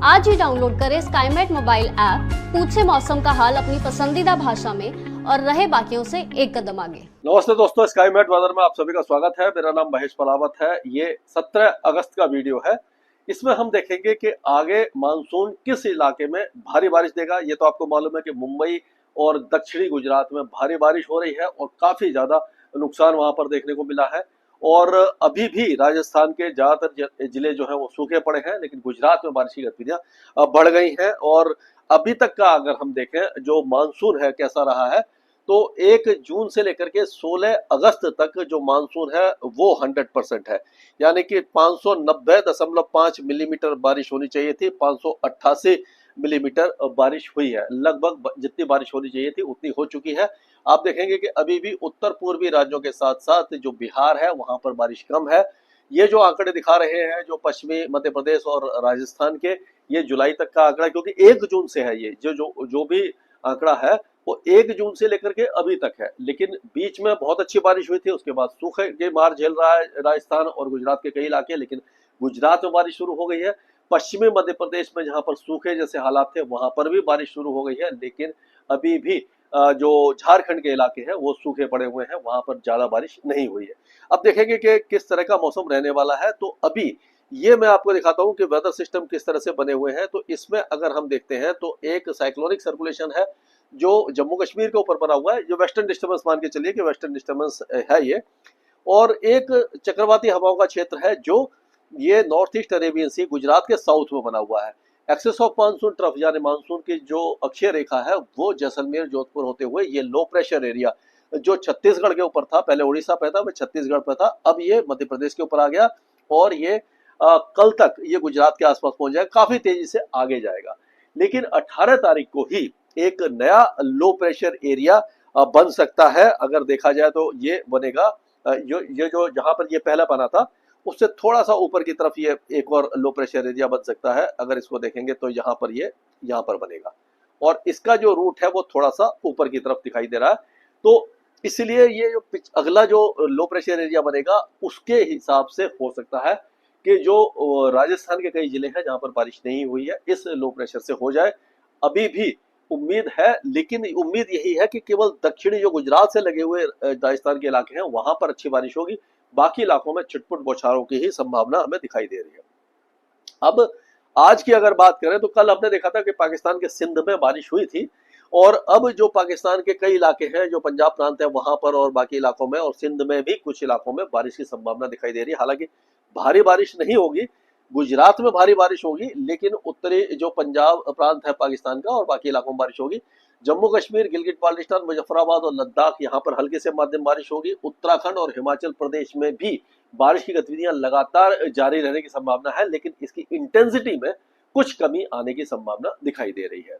आज ही डाउनलोड करें Skymet mobile app, पूछे मौसम का हाल अपनी पसंदीदा भाषा में और रहे बाकियों से एक कदम आगे। नमस्ते दोस्तों, स्काईमेट वेदर में आप सभी का स्वागत है। मेरा नाम महेश पलावत है। ये 17 अगस्त का वीडियो है। इसमें हम देखेंगे कि आगे मानसून किस इलाके में भारी बारिश देगा। ये तो आपको मालूम है कि मुंबई और दक्षिणी गुजरात में भारी बारिश हो रही है और काफी ज्यादा नुकसान वहां पर देखने को मिला है। और अभी भी राजस्थान के ज्यादातर जिले जो है वो सूखे पड़े हैं, लेकिन गुजरात में बारिश की गतिविधियां बढ़ गई हैं। और अभी तक का अगर हम देखें जो मानसून है कैसा रहा है, तो 1 जून से लेकर के 16 अगस्त तक जो मानसून है वो 100% है। यानी कि 590.5 मिलीमीटर बारिश होनी चाहिए थी, 588 मिलीमीटर बारिश हुई है। लगभग जितनी बारिश होनी चाहिए थी उतनी हो चुकी है। आप देखेंगे कि अभी भी उत्तर पूर्वी राज्यों के साथ साथ जो बिहार है वहां पर बारिश कम है। ये जो आंकड़े दिखा रहे हैं जो पश्चिमी मध्य प्रदेश और राजस्थान के, ये जुलाई तक का आंकड़ा, क्योंकि 1 जून से है। ये जो भी आंकड़ा है वो 1 जून से लेकर के अभी तक है। लेकिन बीच में बहुत अच्छी बारिश हुई थी, उसके बाद सूखे के मार झेल रहा है राजस्थान और गुजरात के कई इलाके। लेकिन गुजरात में बारिश शुरू हो गई है। पश्चिमी मध्य प्रदेश में जहां पर सूखे जैसे हालात थे वहां पर भी बारिश शुरू हो गई है। लेकिन अभी भी जो झारखंड के इलाके हैं वो सूखे पड़े हुए हैं, वहां पर ज्यादा बारिश नहीं हुई है। अब देखेंगे कि किस तरह का मौसम रहने वाला है। तो अभी ये मैं आपको दिखाता हूं कि वेदर सिस्टम किस तरह से बने हुए हैं। तो इसमें अगर हम देखते हैं तो एक साइक्लोनिक सर्कुलेशन है जो जम्मू कश्मीर के ऊपर बना हुआ है, जो वेस्टर्न डिस्टर्बेंस मान के चलिए कि वेस्टर्न डिस्टर्बेंस है ये। और एक चक्रवाती हवाओं का क्षेत्र है जो ये नॉर्थ ईस्ट अरेबियन सी गुजरात के साउथ में बना हुआ है। एक्सेस ऑफ मानसून ट्रफ यानी मानसून की जो अक्षीय रेखा है वो जैसलमेर जोधपुर होते हुए ये लो प्रेशर एरिया जो छत्तीसगढ़ के ऊपर था, पहले उड़ीसा पे था, फिर छत्तीसगढ़ पे था, अब ये मध्य प्रदेश के ऊपर आ गया। और ये कल तक ये गुजरात के आसपास पहुंच जाएगा, काफी तेजी से आगे जाएगा। लेकिन 18 तारीख को ही एक नया लो प्रेशर एरिया बन सकता है। अगर देखा जाए तो ये बनेगा ये जो जहां पर ये पहला बना था उससे थोड़ा सा ऊपर की तरफ ये एक और लो प्रेशर एरिया बन सकता है। अगर इसको देखेंगे तो यहाँ पर ये यहाँ पर बनेगा और इसका जो रूट है वो थोड़ा सा ऊपर की तरफ दिखाई दे रहा है। तो इसलिए ये जो अगला जो लो प्रेशर एरिया बनेगा उसके हिसाब से हो सकता है कि जो राजस्थान के कई जिले हैं जहां पर बारिश नहीं हुई है इस लो प्रेशर से हो जाए। अभी भी उम्मीद है, लेकिन उम्मीद यही है कि केवल दक्षिणी जो गुजरात से लगे हुए राजस्थान के इलाके हैं वहां पर अच्छी बारिश होगी। बाकी इलाकों में छिटपुट बौछारों की ही संभावना हमें दिखाई दे रही है। अब आज की अगर बात करें तो कल हमने देखा था कि पाकिस्तान के सिंध में बारिश हुई थी। और अब जो पाकिस्तान के कई इलाके हैं, जो पंजाब प्रांत है वहां पर और बाकी इलाकों में और सिंध में भी कुछ इलाकों में बारिश की संभावना दिखाई दे रही है। हालांकि भारी बारिश नहीं होगी, गुजरात में भारी बारिश होगी, लेकिन उत्तरी जो पंजाब प्रांत है पाकिस्तान का और बाकी इलाकों में बारिश होगी। जम्मू कश्मीर, गिलगित बाल्टिस्तान, मुजफ्फराबाद और लद्दाख यहाँ पर हल्की से मध्यम बारिश होगी। उत्तराखंड और हिमाचल प्रदेश में भी बारिश की गतिविधियां लगातार जारी रहने की संभावना है, लेकिन इसकी इंटेंसिटी में कुछ कमी आने की संभावना दिखाई दे रही है।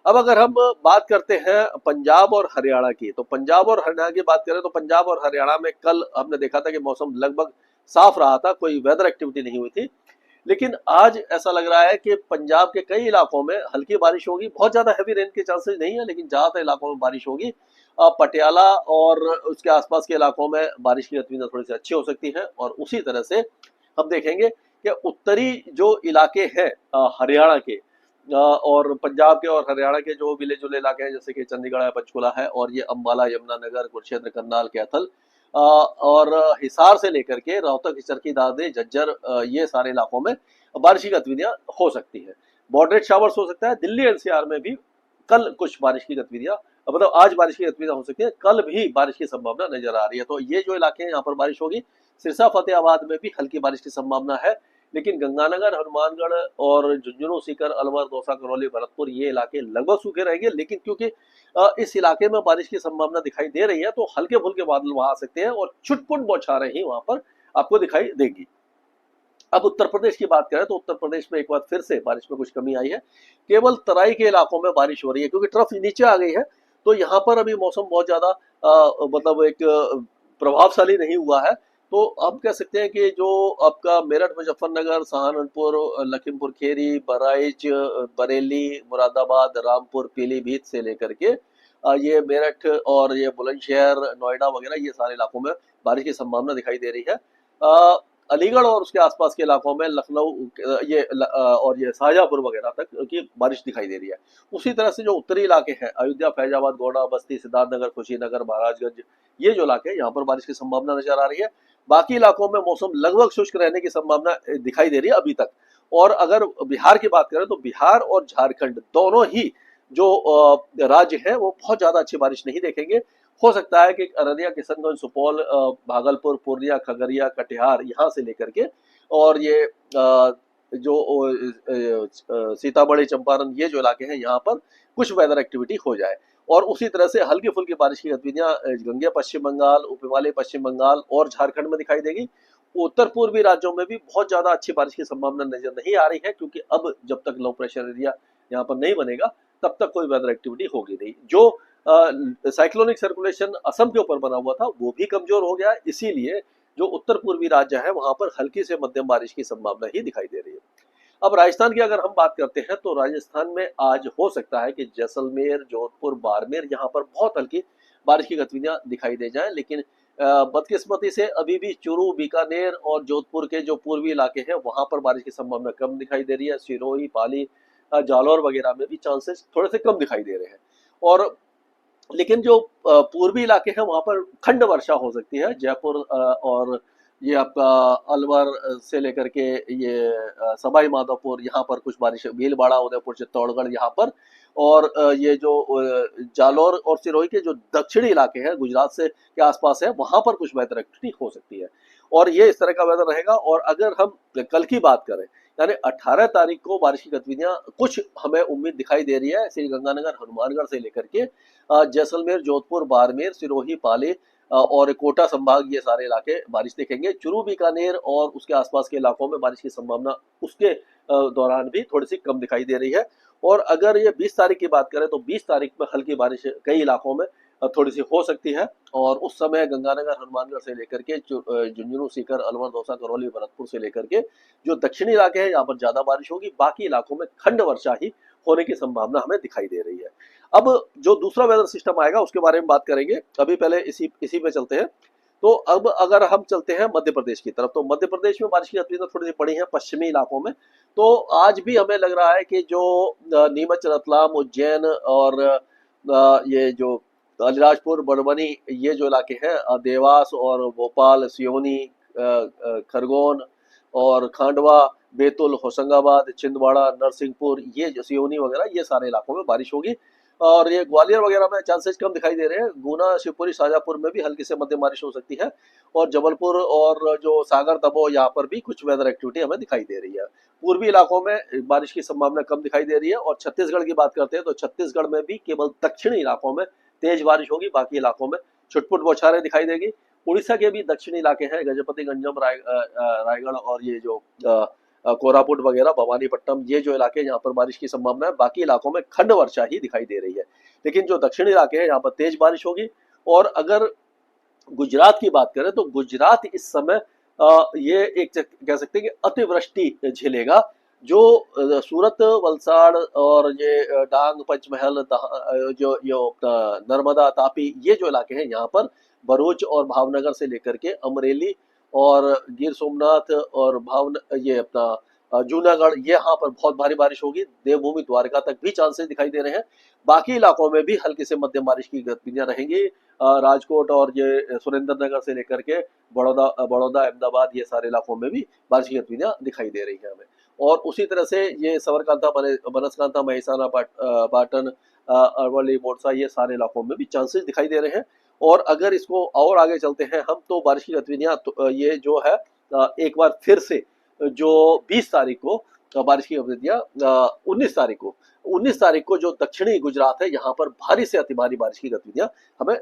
अब अगर हम बात करते हैं पंजाब और हरियाणा की, तो पंजाब और हरियाणा की बात करें तो पंजाब और हरियाणा में कल हमने देखा था कि मौसम लगभग साफ रहा था, कोई वेदर एक्टिविटी नहीं हुई थी। लेकिन आज ऐसा लग रहा है कि पंजाब के कई इलाकों में हल्की बारिश होगी। बहुत ज्यादा हैवी रेन के चांसेस नहीं है, लेकिन ज्यादातर इलाकों में बारिश होगी। पटियाला और उसके आसपास के इलाकों में बारिश की गतिविधियां थोड़ी सी अच्छी हो सकती है। और उसी तरह से हम देखेंगे कि उत्तरी जो इलाके हैं हरियाणा के और पंजाब के और हरियाणा के जो मिले जुले इलाके हैं, जैसे कि चंडीगढ़ है, पंचकुला है और ये अंबाला, यमुनानगर, कुरुक्षेत्र, करनाल, कैथल और हिसार से लेकर के रोहतक, चरखी दादरी, झज्जर, ये सारे इलाकों में बारिश की गतिविधियां हो सकती है। मॉडरेट शावर्स हो सकता है। दिल्ली एनसीआर में भी कल कुछ बारिश की गतिविधियां, मतलब आज बारिश की गतिविधियां हो सकती है, कल भी बारिश की संभावना नजर आ रही है। तो ये जो इलाके हैं यहाँ पर बारिश होगी। सिरसा, फतेहाबाद में भी हल्की बारिश की संभावना है। लेकिन गंगानगर, हनुमानगढ़ और झुंझुनू, सीकर, अलवर, दौसा, करौली, भरतपुर ये इलाके लगभग सूखे रहेंगे। लेकिन क्योंकि इस इलाके में बारिश की संभावना दिखाई दे रही है तो हल्के फुल्के बादल वहां आ सकते हैं और छुटपुट बौछारें ही वहां पर आपको दिखाई देगी। अब उत्तर प्रदेश की बात करें तो उत्तर प्रदेश में एक बार फिर से बारिश में कुछ कमी आई है। केवल तराई के इलाकों में बारिश हो रही है क्योंकि ट्रफ नीचे आ गई है। तो यहाँ पर अभी मौसम बहुत ज्यादा मतलब एक प्रभावशाली नहीं हुआ है। तो आप कह सकते हैं कि जो आपका मेरठ, मुजफ्फरनगर, सहारनपुर, लखीमपुर खीरी, बहराइच, बरेली, मुरादाबाद, रामपुर, पीलीभीत से लेकर के ये मेरठ और ये बुलंदशहर, नोएडा वगैरह ये सारे इलाकों में बारिश की संभावना दिखाई दे रही है। अलीगढ़ और उसके आसपास के इलाकों में लखनऊ और ये शाहजहांपुर वगैरह तक की बारिश दिखाई दे रही है। उसी तरह से जो उत्तरी इलाके हैं, अयोध्या, फैजाबाद, गोंडा, बस्ती, सिद्धार्थनगर, कुशीनगर, महाराजगंज, ये जो इलाके हैं यहाँ पर बारिश की संभावना नजर आ रही है। बाकी इलाकों में मौसम लगभग शुष्क रहने की संभावना दिखाई दे रही है अभी तक। और अगर बिहार की बात करें तो बिहार और झारखंड दोनों ही जो राज्य है वो बहुत ज्यादा अच्छी बारिश नहीं देखेंगे। हो सकता है कि अररिया, किशनगंज, सुपौल, भागलपुर, पूर्णिया, खगड़िया, कटिहार यहाँ से लेकर के और ये सीतामढ़ी, चंपारण, ये जो इलाके हैं यहाँ पर कुछ वेदर एक्टिविटी हो जाए। और उसी तरह से हल्की फुल्की बारिश की गतिविधियां गंगे पश्चिम बंगाल, उप हिमालय पश्चिम बंगाल और झारखंड में दिखाई देगी। उत्तर पूर्वी राज्यों में भी बहुत ज्यादा अच्छी बारिश की संभावना नजर नहीं आ रही है, क्योंकि अब जब तक लो प्रेशर एरिया यहाँ पर नहीं बनेगा तब तक कोई वेदर एक्टिविटी होगी नहीं। जो साइक्लोनिक सर्कुलेशन असम के ऊपर बना हुआ था वो भी कमजोर हो गया, इसीलिए जो उत्तर पूर्वी राज्य है वहां पर हल्की से मध्यम बारिश की संभावना ही दिखाई दे रही है। अब राजस्थान की अगर हम बात करते हैं तो राजस्थान में आज हो सकता है कि जैसलमेर, जोधपुर, बाड़मेर यहाँ पर बहुत हल्की बारिश की गतिविधियां दिखाई दे जाएं, लेकिन बदकिस्मती से अभी भी चूरू, बीकानेर और जोधपुर के जो पूर्वी इलाके हैं वहां पर बारिश की संभावना कम दिखाई दे रही है। सिरोही, पाली, जालौर वगैरह में भी चांसेस थोड़े से कम दिखाई दे रहे हैं। और लेकिन जो पूर्वी इलाके हैं वहां पर खंड वर्षा हो सकती है। जयपुर और ये आपका अलवर से लेकर के ये सवाई माधोपुर, यहाँ पर कुछ बारिश, भीलवाड़ा, उदयपुर, चित्तौड़गढ़ यहाँ पर। और ये जो जालौर और सिरोही के जो दक्षिणी इलाके हैं गुजरात से के आसपास है वहां पर कुछ वेदर एक्टिविटी हो सकती है। और ये इस तरह का वेदर रहेगा। और अगर हम कल की बात करें यानी 18 तारीख को बारिश की गतिविधियां कुछ हमें उम्मीद दिखाई दे रही है श्री गंगानगर, हनुमानगढ़ से लेकर के जैसलमेर, जोधपुर, बाड़मेर, सिरोही, पाली और कोटा संभाग, ये सारे इलाके बारिश देखेंगे। चूरू, बीकानेर और उसके आसपास के इलाकों में बारिश की संभावना उसके दौरान भी थोड़ी सी कम दिखाई दे रही है। और अगर ये 20 तारीख की बात करें तो 20 तारीख में हल्की बारिश कई इलाकों में थोड़ी सी हो सकती है। और उस समय गंगानगर, हनुमानगढ़ से लेकर के झुंझुनू, सीकर, अलवर, दौसा, करौली, भरतपुर से लेकर के जो दक्षिणी इलाके हैं यहाँ पर ज्यादा बारिश होगी। बाकी इलाकों में खंड वर्षा ही होने की संभावना हमें दिखाई दे रही है। अब जो दूसरा वेदर सिस्टम आएगा उसके बारे में बात करेंगे, अभी पहले इसी पे चलते हैं। तो अब अगर हम चलते हैं मध्य प्रदेश की तरफ, तो मध्य प्रदेश में बारिश की गतिविधियां थोड़ी सी बढ़ी है पश्चिमी इलाकों में। तो आज भी हमें लग रहा है कि जो नीमच, रतलाम, उज्जैन और ये जो अलीराजपुर, बड़वानी, ये जो इलाके हैं, देवास और भोपाल, सिवनी, खरगोन और खांडवा, बैतूल, होशंगाबाद, छिंदवाड़ा, नरसिंहपुर, ये जो सिवनी वगैरह, ये सारे इलाकों में बारिश होगी। और ये ग्वालियर वगैरह में चांसेस कम दिखाई दे रहे हैं। गुना, शिवपुरी, शाजापुर में भी हल्की से मध्यम बारिश हो सकती है। और जबलपुर और जो सागर, दमोह, यहाँ पर भी कुछ वेदर एक्टिविटी हमें दिखाई दे रही है। पूर्वी इलाकों में बारिश की संभावना कम दिखाई दे रही है। और छत्तीसगढ़ की बात करते हैं तो छत्तीसगढ़ में भी केवल दक्षिणी इलाकों में तेज बारिश होगी, बाकी इलाकों में छुटपुट बौछारें दिखाई देगी। उड़ीसा के भी दक्षिणी इलाके हैं, गजपति, गंजम, रायगढ़ और ये जो कोरापुट वगैरह, भवानीपट्टनम, ये जो इलाके यहाँ पर बारिश की संभावना है। बाकी इलाकों में खंड वर्षा ही दिखाई दे रही है, लेकिन जो दक्षिणी इलाके हैं यहाँ पर तेज बारिश होगी। और अगर गुजरात की बात करें तो गुजरात इस समय ये एक कह सकते हैं कि अतिवृष्टि झेलेगा। जो सूरत, वलसाड़ और ये डांग, पंचमहल, जो नर्मदा, तापी, ये जो इलाके हैं यहाँ पर, भरूच और भावनगर से लेकर के अमरेली और गिर सोमनाथ और ये अपना जूनागढ़, ये यहाँ पर बहुत भारी बारिश होगी। देवभूमि, द्वारका तक भी चांसेस दिखाई दे रहे हैं। बाकी इलाकों में भी हल्की से मध्यम बारिश की गतिविधियां रहेंगी। राजकोट और ये सुरेंद्र नगर से लेकर के बड़ौदा, अहमदाबाद, ये सारे इलाकों में भी बारिश की गतिविधियां दिखाई दे रही है हमें। और उसी तरह से ये साबरकांठा, बनासकांठा, मेहसाना, पाटन, अरवली, मोरसा, ये सारे इलाकों में भी चांसेस दिखाई दे रहे हैं। और अगर इसको और आगे चलते हैं हम तो बारिश की गतिविधियां तो ये जो है एक बार फिर से जो 20 तारीख को बारिश की गतिविधियां 19 तारीख को जो दक्षिणी गुजरात है यहाँ पर भारी से अति भारी बारिश की गतिविधियां हमें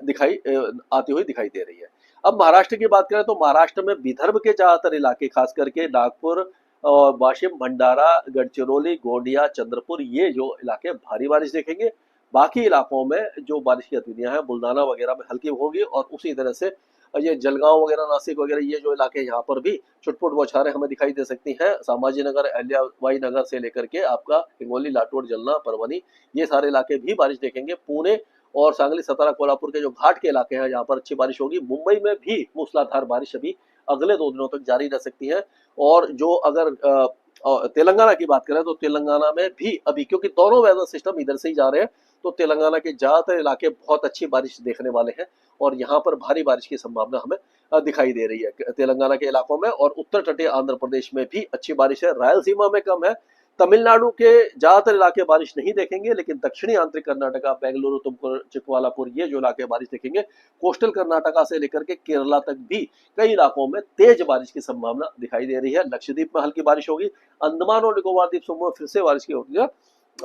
आती हुई दिखाई दे रही है। अब महाराष्ट्र की बात करें तो महाराष्ट्र में विदर्भ के ज्यादातर इलाके, खास करके नागपुर और वाशिम, भंडारा, गढ़चिरौली, गोंडिया, चंद्रपुर, ये जो इलाके भारी बारिश देखेंगे। बाकी इलाकों में जो बारिश की गतिविधियां हैं बुल्डाना वगैरह में हल्की होगी। और उसी तरह से ये जलगांव वगैरह, नासिक वगैरह, ये जो इलाके यहाँ पर भी छुटपुट बौछारें हमें दिखाई दे सकती हैं। संभाजी नगर, अहिल्याबाई नगर से लेकर के आपका हिंगोली, लातूर, जलना, परभनी, ये सारे इलाके भी बारिश देखेंगे। पुणे और सांगली, सतारा, कोल्हापुर के जो घाट के इलाके हैं यहाँ पर अच्छी बारिश होगी। मुंबई में भी मूसलाधार बारिश अभी अगले 2 दिनों तक जारी रह सकती हैं। और जो अगर तेलंगाना की बात करें तो तेलंगाना में भी अभी, क्योंकि दोनों वेदर सिस्टम इधर से ही जा रहे हैं, तो तेलंगाना के ज्यादातर इलाके बहुत अच्छी बारिश देखने वाले हैं और यहाँ पर भारी बारिश की संभावना हमें दिखाई दे रही है तेलंगाना के इलाकों में। और उत्तर तटीय आंध्र प्रदेश में भी अच्छी बारिश है, रायलसीमा में कम है। तमिलनाडु के ज्यादातर इलाके बारिश नहीं देखेंगे, लेकिन दक्षिणी आंतरिक कर्नाटका, बेंगलुरु, तुमकुर, चिकवालापुर, ये जो इलाके बारिश देखेंगे। कोस्टल कर्नाटका से लेकर के केरला तक भी कई इलाकों में तेज बारिश की संभावना दिखाई दे रही है। लक्षद्वीप में हल्की बारिश होगी, अंडमान और निकोबार द्वीप समूह में फिर से बारिश की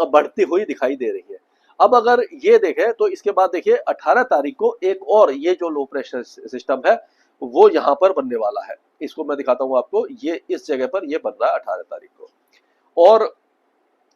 बढ़ती हुई दिखाई दे रही है। अब अगर ये देखें तो इसके बाद देखिए 18 तारीख को एक और ये जो लो प्रेशर सिस्टम है वो यहाँ पर बनने वाला है। इसको मैं दिखाता हूँ आपको, ये इस जगह पर ये बन रहा है 18 तारीख को, और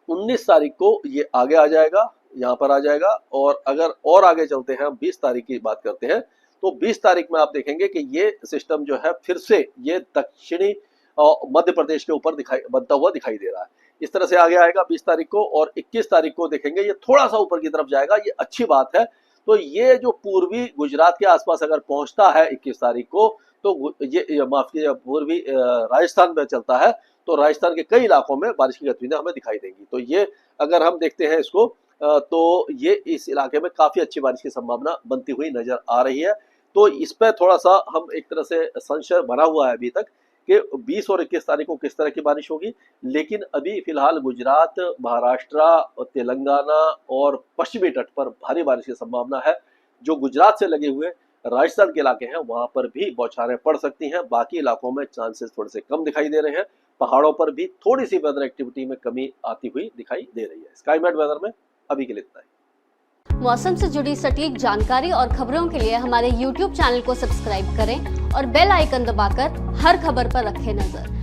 19 तारीख को ये आगे आ जाएगा, यहाँ पर आ जाएगा। और अगर और आगे चलते हैं, हम 20 तारीख की बात करते हैं, तो 20 तारीख में आप देखेंगे कि ये सिस्टम जो है फिर से ये दक्षिणी मध्य प्रदेश के ऊपर बनता हुआ दिखाई दे रहा है। इस तरह से आगे आएगा 20 तारीख को, और 21 तारीख को देखेंगे ये थोड़ा सा ऊपर की तरफ जाएगा, ये अच्छी बात है। तो ये जो पूर्वी गुजरात के आसपास अगर पहुंचता है 21 तारीख को, तो ये माफ कीजिए पूर्वी राजस्थान में चलता है, तो राजस्थान के कई इलाकों में बारिश की गतिविधियां हमें दिखाई देंगी। तो ये अगर हम देखते हैं इसको, तो ये इस इलाके में काफी अच्छी बारिश की संभावना बनती हुई नजर आ रही है। तो इस पर थोड़ा सा हम एक तरह से संशय बना हुआ है अभी तक कि 20 और 21 तारीख को किस तरह की बारिश होगी, लेकिन अभी फिलहाल गुजरात, महाराष्ट्र, तेलंगाना और पश्चिमी तट पर भारी बारिश की संभावना है। जो गुजरात से लगे हुए राजस्थान के इलाके हैं वहां पर भी बौछारें पड़ सकती हैं, बाकी इलाकों में चांसेस थोड़े से कम दिखाई दे रहे हैं। पहाड़ों पर भी थोड़ी सी वेदर एक्टिविटी में कमी आती हुई दिखाई दे रही है। स्काईमेट वेदर में अभी के लिए इतना ही। मौसम से जुड़ी सटीक जानकारी और खबरों के लिए हमारे YouTube चैनल को सब्सक्राइब करें और बेल आइकन दबाकर हर खबर पर रखें नजर।